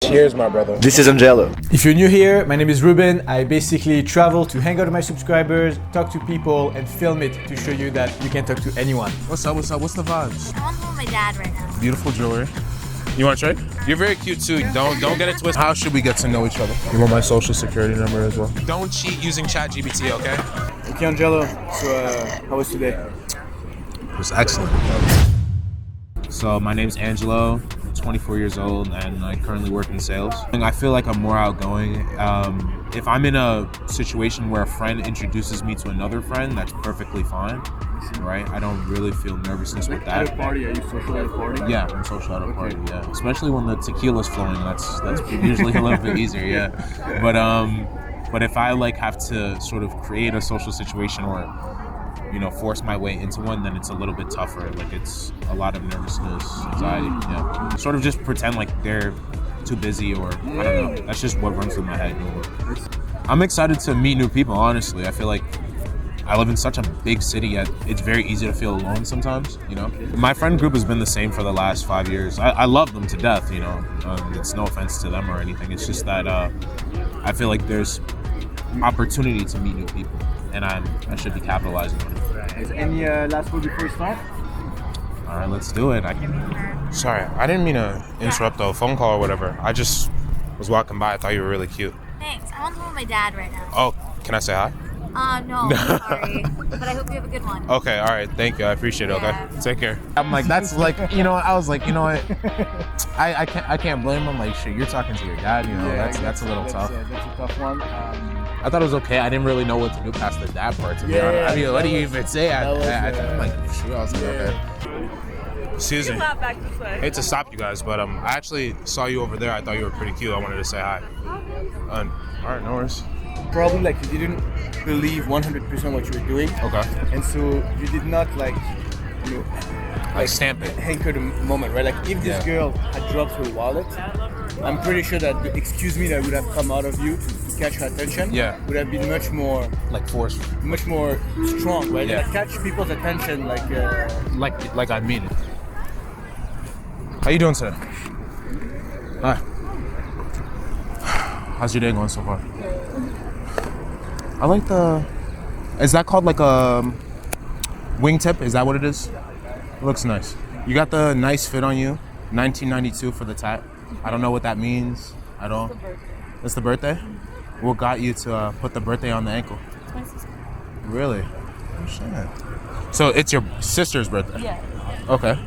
Cheers, my brother. This is Angelo. If you're new here, my name is Ruben. I basically travel to hang out with my subscribers, talk to people, and film it to show you that you can talk to anyone. What's up? What's the vibes? I want to go with my dad right now. Beautiful jewelry. You want to trade? You're very cute too. Don't get it twisted. How should we get to know each other? You want my social security number as well? Don't cheat using ChatGPT, okay? Okay, Angelo. So, how was today? It was excellent. So my name's Angelo. I'm 24 years old and I currently work in sales. And I feel like I'm more outgoing. If I'm in a situation where a friend introduces me to another friend, that's perfectly fine, right? I don't really feel nervousness with that. At a party, are you social at a party? Yeah, I'm social at a party. Yeah, especially when the tequila's flowing. That's usually a little bit easier. Yeah, but if I like have to sort of create a social situation or force my way into one, then it's a little bit tougher. Like it's a lot of nervousness, anxiety. Yeah, sort of just pretend like they're too busy or I don't know. That's just what runs through my head. I'm excited to meet new people. Honestly, I feel like I live in such a big city, yet it's very easy to feel alone sometimes. My friend group has been the same for the last 5 years. I love them to death. It's no offense to them or anything. It's just that I feel like there's opportunity to meet new people, and I should be capitalizing on it. Any last word before we start? All right, let's do it. Sorry, I didn't mean to interrupt a phone call or whatever. I just was walking by. I thought you were really cute. Thanks. I want to go with my dad right now. Oh, can I say hi? No, sorry. But I hope you have a good one. Okay, all right. Thank you. I appreciate it. Yeah. Okay, take care. I'm like, that's like, I was like, what? I can't blame him. Like, shit, you're talking to your dad. That's a little tough. That's a tough one. I thought it was okay. I didn't really know what to do past the dad part, to be honest. I mean, what do you even say? I'm like, sure. I was like, okay. Excuse me. Hate to stop you guys, but I actually saw you over there. I thought you were pretty cute. I wanted to say hi. All right, no worries. Probably like you didn't believe 100% what you were doing. Okay. And so you did not like stamp it. Anchor the moment, right? Like if this girl had dropped her wallet, I'm pretty sure that the excuse me that would have come out of you to catch her attention would have been much more like forceful, much more strong, right? Yeah. Like catch people's attention like I mean it. How you doing today? Hi. How's your day going so far? I like is that called like a wingtip? Is that what it is? It looks nice. You got the nice fit on you. 1992 for the tat. I don't know what that means at all. It's the birthday? What got you to put the birthday on the ankle? It's my sister. Really? Oh, shit. So it's your sister's birthday? Yeah. Okay.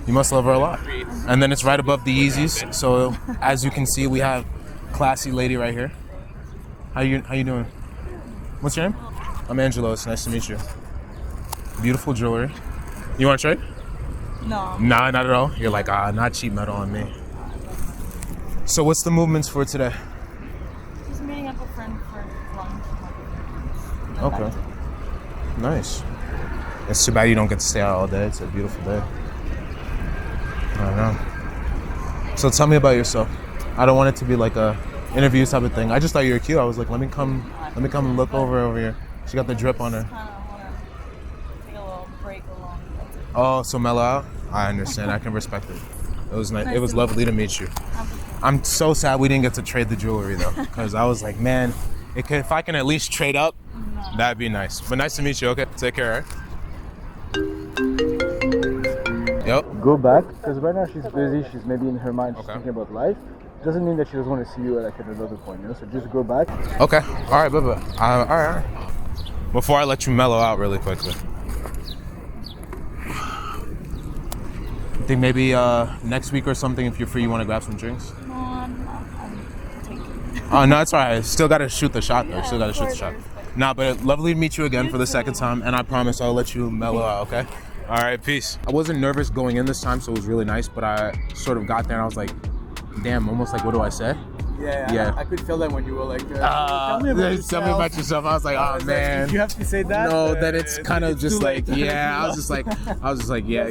You must love her a lot. And then it's right above the Yeezys. So as you can see, we have classy lady right here. How you doing? What's your name? I'm Angelo. It's nice to meet you. Beautiful jewelry. You want to trade? No. Nah, not at all. You're like, not cheap metal on me. So what's the movements for today? Just meeting up a friend for lunch. Okay. Nice. It's too bad you don't get to stay out all day. It's a beautiful day. I don't know. So tell me about yourself. I don't want it to be like a interview type of thing. I just thought you were cute. I was like, let me come and look over here. She got the drip on her. Kind of want to take a little break along. Oh, so mellow out? I understand. I can respect it. It was nice. It was lovely to meet you. I'm so sad we didn't get to trade the jewelry though, because I was like, man, if I can at least trade up, that'd be nice. But nice to meet you. Okay, take care. Yep. Go back because right now she's busy. She's maybe in her mind she's Okay. thinking about life. Doesn't mean that she doesn't want to see you like at another point, So just go back. Okay. All right, bye-bye. All right. Before I let you mellow out really quickly, I think maybe next week or something, if you're free, you want to grab some drinks? No, I'm taking. Oh, no, it's all right. Still got to shoot the shot, though. Still got to shoot the shot. Nah, but lovely to meet you again for the second time, and I promise I'll let you mellow out, okay? All right, peace. I wasn't nervous going in this time, so it was really nice, but I sort of got there and I was like, damn, almost like, what do I say? Yeah. I could feel that when you were like, tell me about yourself. I was like, oh, man. If you have to say that. No, then it's kind of just like, I was just like, yeah,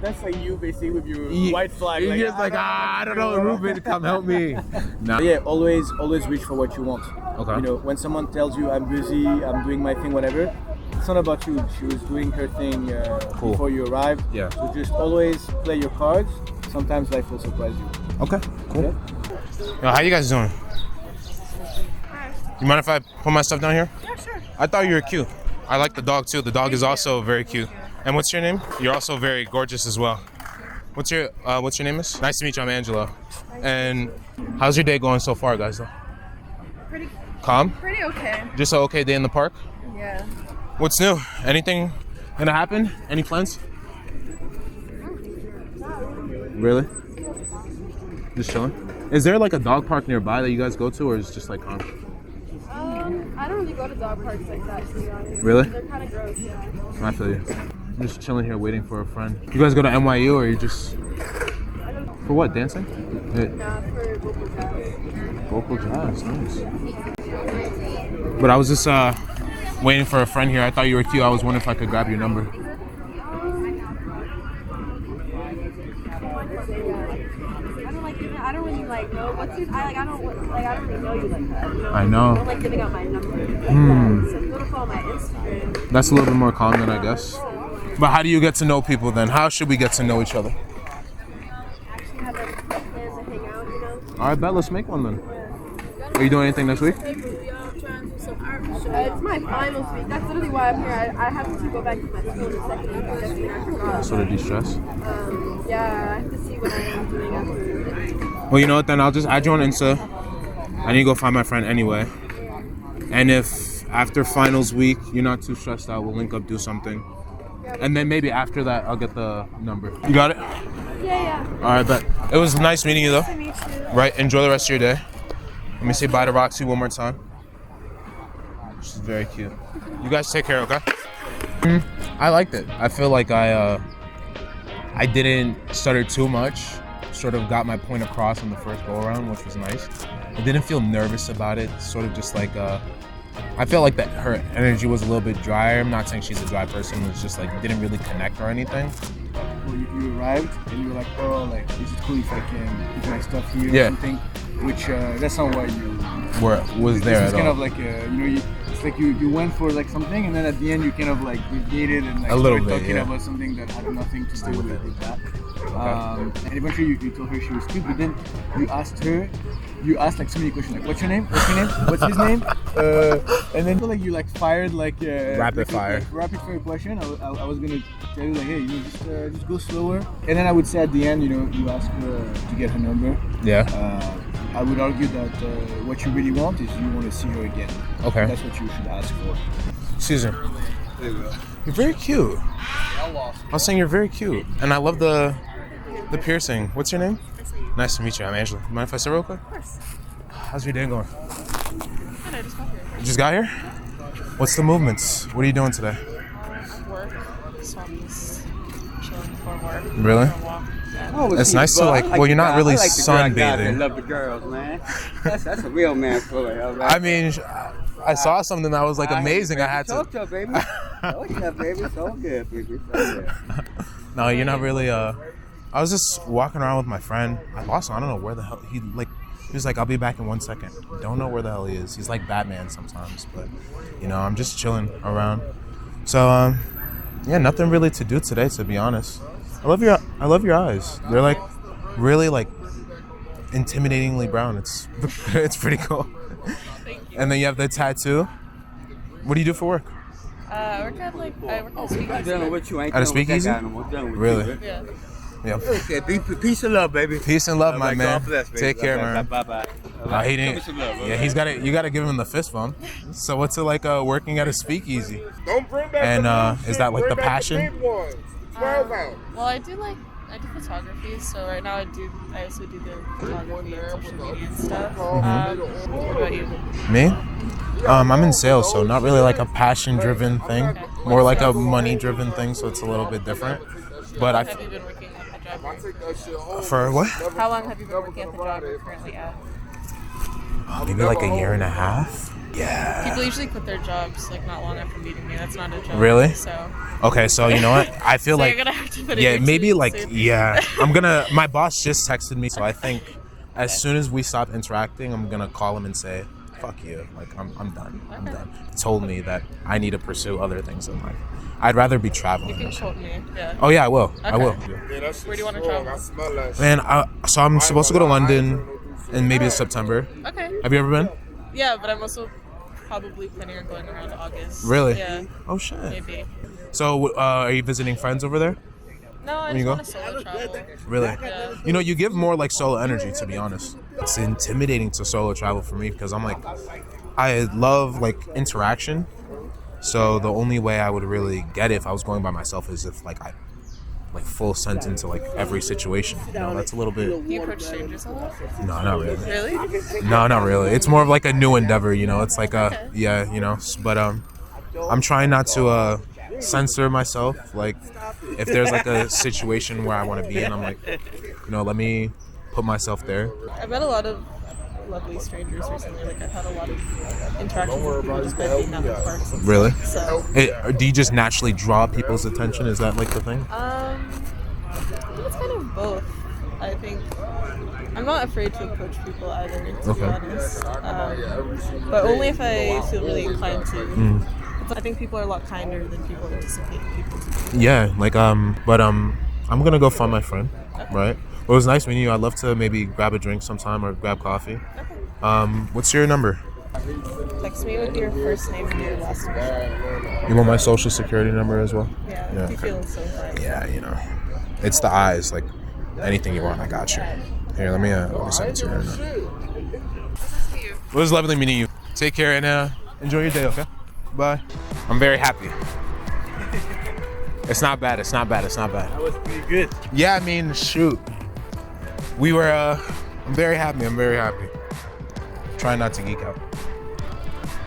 That's like you basically with your white flag. You're just like, I don't know, Ruben, come help me. Nah. Yeah, always reach for what you want. Okay. When someone tells you I'm busy, I'm doing my thing, whatever, it's not about you. She was doing her thing before you arrived. Yeah. So just always play your cards. Sometimes life will surprise you. Okay, cool. Okay? Yo, how you guys doing? You mind if I put my stuff down here? Yeah, sure. I thought you were cute. I like the dog too. The dog is also very cute. And what's your name? You're also very gorgeous as well. What's your name is? Nice to meet you. I'm Angelo. And how's your day going so far, guys? Pretty Calm? Pretty okay. Just an okay day in the park? Yeah. What's new? Anything gonna happen? Any plans? Really? Just chilling? Is there like a dog park nearby that you guys go to, or is it just like calm? I don't really go to dog parks like that, to be honest. Really? They're kind of gross, yeah. I feel you. I'm just chilling here waiting for a friend. You guys go to NYU, or you just... For what, dancing? Nah, for vocal jazz. Vocal jazz, nice. But I was just waiting for a friend here. I thought you were cute. I was wondering if I could grab your number. I don't really like know what's your, I don't really know you like that. You know? I know. I don't like giving out my number. So if you want to follow my Instagram. That's a little bit more calm than I guess. But how do you get to know people then? How should we get to know each other? Actually have like plans to hang out, you know? All right, bet. Let's make one then. Are you doing anything next week? It's my finals week. That's literally why I'm here. I have to go back to my school in a second. I forgot. Sort of de-stress. Yeah, I have to see what I am doing after. Well, you know what then? I'll just add you on Insta. I need to go find my friend anyway. And if after finals week you're not too stressed out, we'll link up, do something. And then maybe after that, I'll get the number. You got it? Yeah. All right, bet. It was nice meeting you though. Nice to meet you. Right, enjoy the rest of your day. Let me say bye to Roxy one more time. She's very cute. You guys take care, okay? I liked it. I feel like I didn't stutter too much. Sort of got my point across on the first go around, which was nice. I didn't feel nervous about it. Sort of just like I felt like that her energy was a little bit drier. I'm not saying she's a dry person. It's just like didn't really connect or anything. Well, you arrived and you were like, oh, like, is it cool if I can put my stuff here Yeah. or something? Which that's not why you Was there It's at kind all. of like it's like you went for like something and then at the end you kind of like negated and like A little started bit, talking yeah. about something that had nothing to do with that. Okay. And eventually you told her she was cute, but then you asked like so many questions like what's your name? What's your name? What's his name? And then like you like fired like Rapid fire. Rapid fire question. I was gonna tell you like hey just go slower. And then I would say at the end you ask her to get her number. Yeah. I would argue that what you really want is you want to see her again. Okay. That's what you should ask for. Caesar. There you go. You're very cute. I was saying you're very cute, and I love the piercing. What's your name? Nice to meet you. I'm Angela. Mind if I sit real quick? Of course. How's your day going? Good, I just got here. You just got here? What's the movements? What are you doing today? Work, so I'm just chilling before work. Really? For a walk. Yeah. Oh, It's nice to like. Well, you're not really sunbathing. I love the girls, man. That's a real man for it. All right. I mean, I saw something that was like amazing. I had to. Talk to her, baby. Oh yeah, baby. It's all good, baby. It's all good. No, you're not really. I was just walking around with my friend. I lost him. I don't know where the hell he was like. I'll be back in 1 second. Don't know where the hell he is. He's like Batman sometimes, but I'm just chilling around. So yeah, nothing really to do today, to be honest. I love your eyes. They're like really like intimidatingly brown. It's pretty cool. And then you have the tattoo. What do you do for work? I work at a speakeasy. Dealing with you ain't At a dealing with that speakeasy? guy no more. Dealing with Really? you, baby. Yeah. Yeah. Okay, peace and love, baby. Peace and love, All my right, man. God bless, baby. Take care, man. Bye bye. He didn't. Yeah, he's got it. You got to give him the fist bump. So what's it like working at a speakeasy? And is that like the passion? Well, I do photography, so right now I also do the photography and social media and stuff. What about you? Me? I'm in sales, so not really like a passion-driven thing. Okay. More like a money-driven thing, so it's a little bit different. But How long have you been working at the job? for what? How long have you been working at the job you're currently at? Maybe like a year and a half. Yeah. People usually quit their jobs like not long after meeting me. That's not a job. Really? So. Okay, so you know what? I feel So like you're gonna have to put it yeah, in maybe your like suit. yeah. My boss just texted me, so I think as soon as we stop interacting, I'm gonna call him and say, "Fuck you!" Like I'm done. I'm done. He told me that I need to pursue other things in life. I'd rather be traveling. You can quote me. Yeah. Oh yeah, I will. I will. Where do you want to travel? Man, so I'm supposed to go to London and maybe it's September. Okay. Have you ever been? Yeah, but I'm also probably planning on going around August. Really? Yeah. Oh shit. Maybe. So, are you visiting friends over there? No, I When you just go? want to solo travel. Really? Yeah. You know, you give more like solo energy, to be honest. It's intimidating to solo travel for me because I'm like, I love like interaction. So the only way I would really get it if I was going by myself is if like I like full sent into like every situation. You know, that's a little bit. Do you approach strangers a lot? No, not really. Really? No, not really. It's more of like a new endeavor. You know, it's like a yeah. You know, but I'm trying not to censor myself. Like, if there's like a situation where I want to be in, I'm like, you know, let me put myself there. I've met a lot of lovely strangers recently. Like I've had a lot of interactions with people just by being out in parks. And Really? stuff, so Do you just naturally draw people's attention? Is that like the thing? I think it's kind of both. I think I'm not afraid to approach people either, to be honest. But only if I feel really inclined to. I think people are a lot kinder than people anticipate people to be. Yeah, like but I'm gonna go find my friend, right? Well, it was nice meeting you. I'd love to maybe grab a drink sometime or grab coffee. What's your number? Text me with your first name and your last name. You want my social security number as well? Yeah, Yeah, if you're feeling so fine. Yeah, you know, it's the eyes. Like anything you want, I got you. Here, let me send it to you right now. It was lovely meeting you. Take care and enjoy your day. Okay. Bye. I'm very happy. It's not bad. It's not bad. It's not bad. That was pretty good. Yeah, I mean, shoot. We were. I'm very happy. I'm very happy. Trying not to geek out.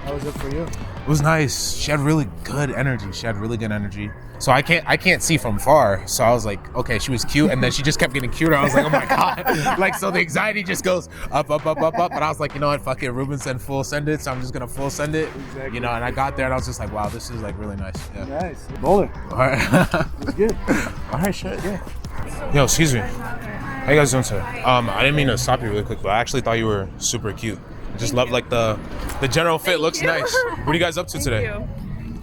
How was it for you? It was nice. She had really good energy. So I can't see from far. So I was like, okay, she was cute, and then she just kept getting cuter. I was like, oh my god. Like, so the anxiety just goes up. But I was like, you know what, fuck it. Ruben said full send it, so I'm just gonna full send it. Exactly. You know, and I got there and I was just like, wow, this is like really nice. Yeah. Nice. Bowler. All right. It's good. All right, shit. Yeah. Yo, excuse me. How you guys doing today? I didn't mean to stop you really quick, but I actually thought you were super cute. I just love like the general fit looks nice. What are you guys up to today?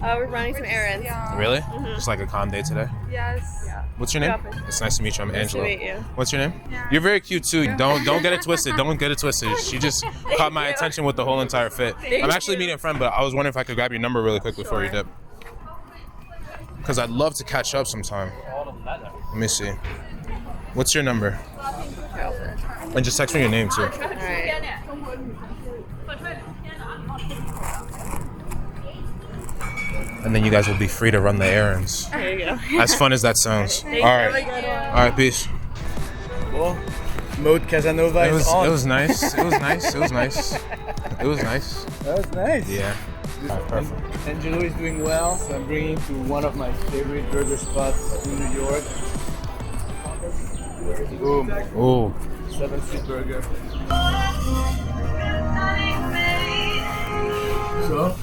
We're running some errands. Really? Just like a calm day today? Yes. Yeah. What's your name? It's nice to meet you. I'm Angelo. Nice to meet you. What's your name? You're very cute too. Don't get it twisted. Don't get it twisted. She just caught my attention with the whole entire fit. I'm actually meeting a friend, but I was wondering if I could grab your number really quick before you dip. Because I'd love to catch up sometime. Let me see. What's your number? And just text me your name too. Alright. And then you guys will be free to run the errands. There you go. As fun as that sounds. All right, peace. Well, Mode Casanova It is on. was nice. It was nice. It was nice. That was nice. Yeah. Perfect. Angelo is doing well, so I'm bringing him to one of my favorite burger spots in New York. Boom. Ooh. 7th Street Burger. So?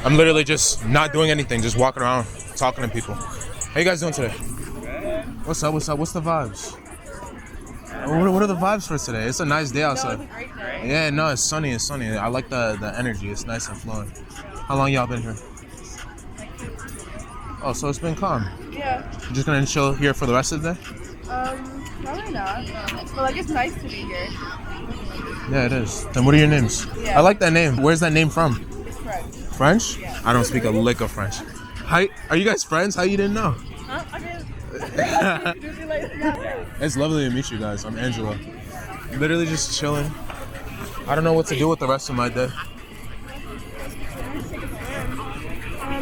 I'm literally just not doing anything, just walking around, talking to people. How you guys doing today? What's up? What's the vibes? What are the vibes for today? It's a nice day outside. Yeah, no, it's sunny. I like the energy. It's nice and flowing. How long y'all been here? Oh, so it's been calm. Yeah. You're just gonna chill here for the rest of the day? Probably not. But like it's nice to be here. Yeah, it is. Then what are your names? Yeah. I like that name. Where's that name from? It's French. French? Yeah. I don't speak a lick of French. How are you guys friends? How you didn't know? Huh? I mean, It's lovely to meet you guys. I'm Angelo. Literally just chilling. I don't know what to do with the rest of my day.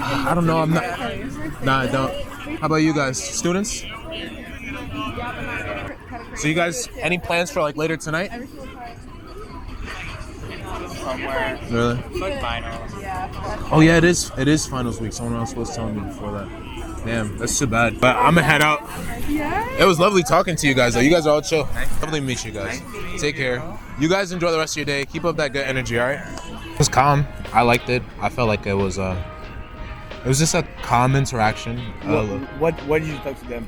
I don't know. I'm not. Nah, I don't. How about you guys? Students? So you guys, any plans for like later tonight? Somewhere. Really? Like finals. Oh yeah, it is. It is finals week. Someone else was telling me before that. Damn, that's too bad. But I'm gonna head out. It was lovely talking to you guys though. You guys are all chill. Lovely to meet you guys. Take care. You guys enjoy the rest of your day. Keep up that good energy, alright? It was calm. I liked it. I felt like it was just a calm interaction. What did you talk to them?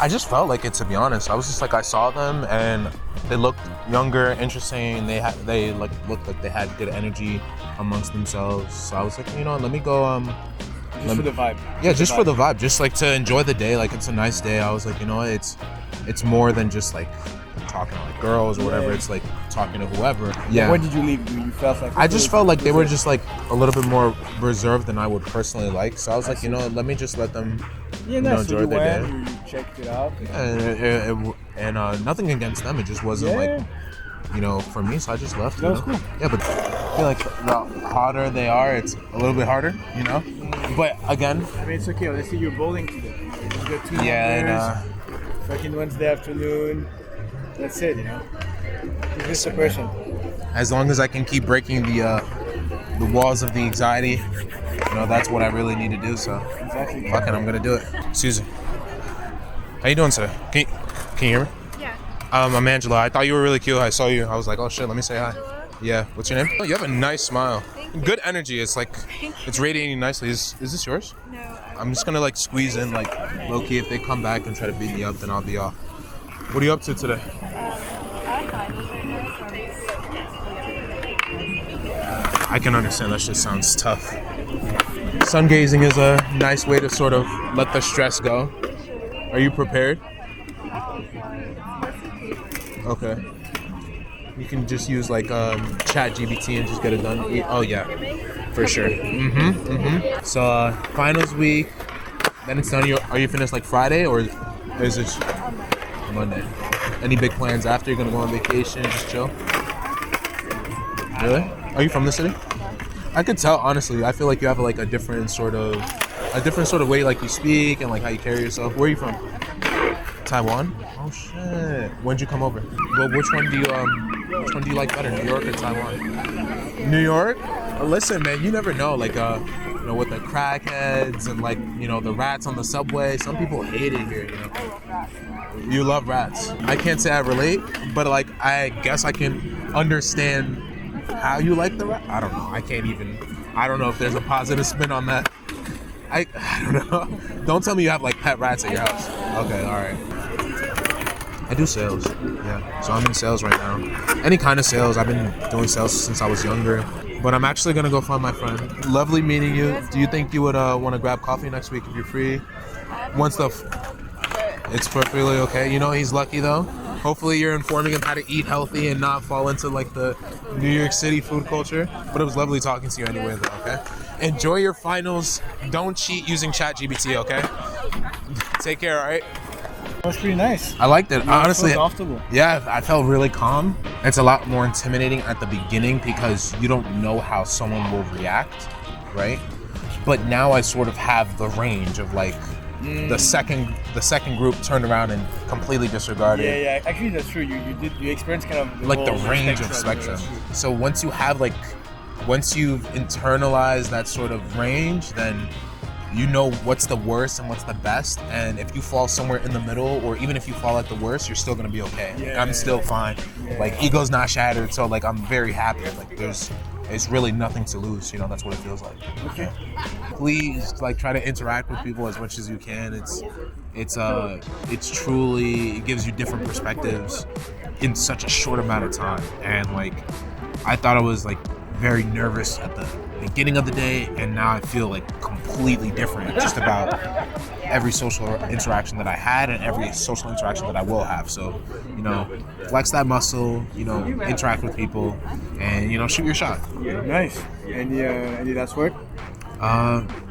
I just felt like it, to be honest. I was just like, I saw them and they looked younger, interesting. They looked like they had good energy amongst themselves. So I was like, you know, let me go Just for the vibe. Yeah, just for the vibe. Just like to enjoy the day. Like it's a nice day. I was like, you know what? It's more than just like talking to like girls or whatever. It's like talking to whoever. Yeah. When did you leave? You felt like I just felt like they were just like a little bit more reserved than I would personally like. So I was like, you know, let me just let them enjoy their day. You checked it out. And nothing against them. It just wasn't like, you know, for me. So I just left. That was cool. Yeah, but I feel like the hotter they are, it's a little bit harder, you know. But again, I mean, it's okay. Let's see, you're bowling today. You got 2 yeah, fucking Wednesday afternoon. That's it, you know. You're just a person. as long as I can keep breaking the walls of the anxiety, you know, that's what I really need to do. So, Exactly. fucking, I'm gonna do it. Susan, how you doing today? Can you hear me? Yeah. I'm Angela. I thought you were really cute. I saw you. I was like, oh shit, let me say hi. Yeah. What's your name? Oh, you have a nice smile. Good energy. It's like it's radiating nicely. Is this yours? No. I'm just gonna like squeeze in like low key. If they come back and try to beat me up, then I'll be off. What are you up to today? I can understand that shit sounds tough. Sun gazing is a nice way to sort of let the stress go. Are you prepared? Okay. You can just use like Chat GBT and just get it done. Oh yeah, for sure. So finals week, then it's done. Are you finished like Friday or is it Monday? Any big plans after? You're gonna go on vacation, just chill? Really? Are you from the city? I could tell, honestly. I feel like you have like a different sort of way like you speak and like how you carry yourself. Where are you from? Taiwan? Oh shit. When'd you come over? Well, which one do you like better, New York or Taiwan? New York? Listen, man, you never know. Like, you know, with the crackheads and like, you know, the rats on the subway. Some people hate it here. You know, you love rats. I can't say I relate, but like, I guess I can understand how you like the rat. I don't know. I don't know if there's a positive spin on that. I don't know. Don't tell me you have like pet rats at your house. Okay, all right. I do sales, yeah. So I'm in sales right now. Any kind of sales. I've been doing sales since I was younger. But I'm actually gonna go find my friend. Lovely meeting you. Do you think you would want to grab coffee next week if you're free? It's perfectly okay. You know, he's lucky though. Hopefully you're informing him how to eat healthy and not fall into like the New York City food culture. But it was lovely talking to you anyway though, okay? Enjoy your finals. Don't cheat using ChatGPT, okay? Take care, all right? That was pretty nice. I liked it. Honestly, so comfortable. Yeah, I felt really calm. It's a lot more intimidating at the beginning because you don't know how someone will react, right? But now I sort of have the range of like the second group turned around and completely disregarded. Yeah. Actually, that's true. You experienced kind of like the range of spectrum. So once you've internalized that sort of range, then you know what's the worst and what's the best, and if you fall somewhere in the middle, or even if you fall at the worst, you're still gonna be okay. I'm still fine. Like, ego's not shattered, so like I'm very happy. Like it's really nothing to lose. You know, that's what it feels like. Okay. Please, like, try to interact with people as much as you can. It's truly, it gives you different perspectives in such a short amount of time. And like, I thought I was like very nervous at the beginning of the day, and now I feel like completely different just about every social interaction that I had and every social interaction that I will have. So, you know, flex that muscle, you know, interact with people, and, you know, shoot your shot. Nice. Any last word?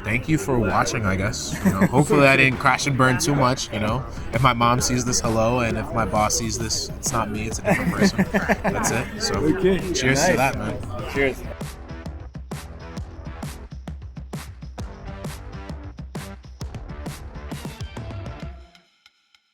Thank you for watching, I guess. You know, hopefully I didn't crash and burn too much, you know. If my mom sees this, hello, and if my boss sees this, it's not me, it's a different person. That's it. So, cheers to that, man. Cheers.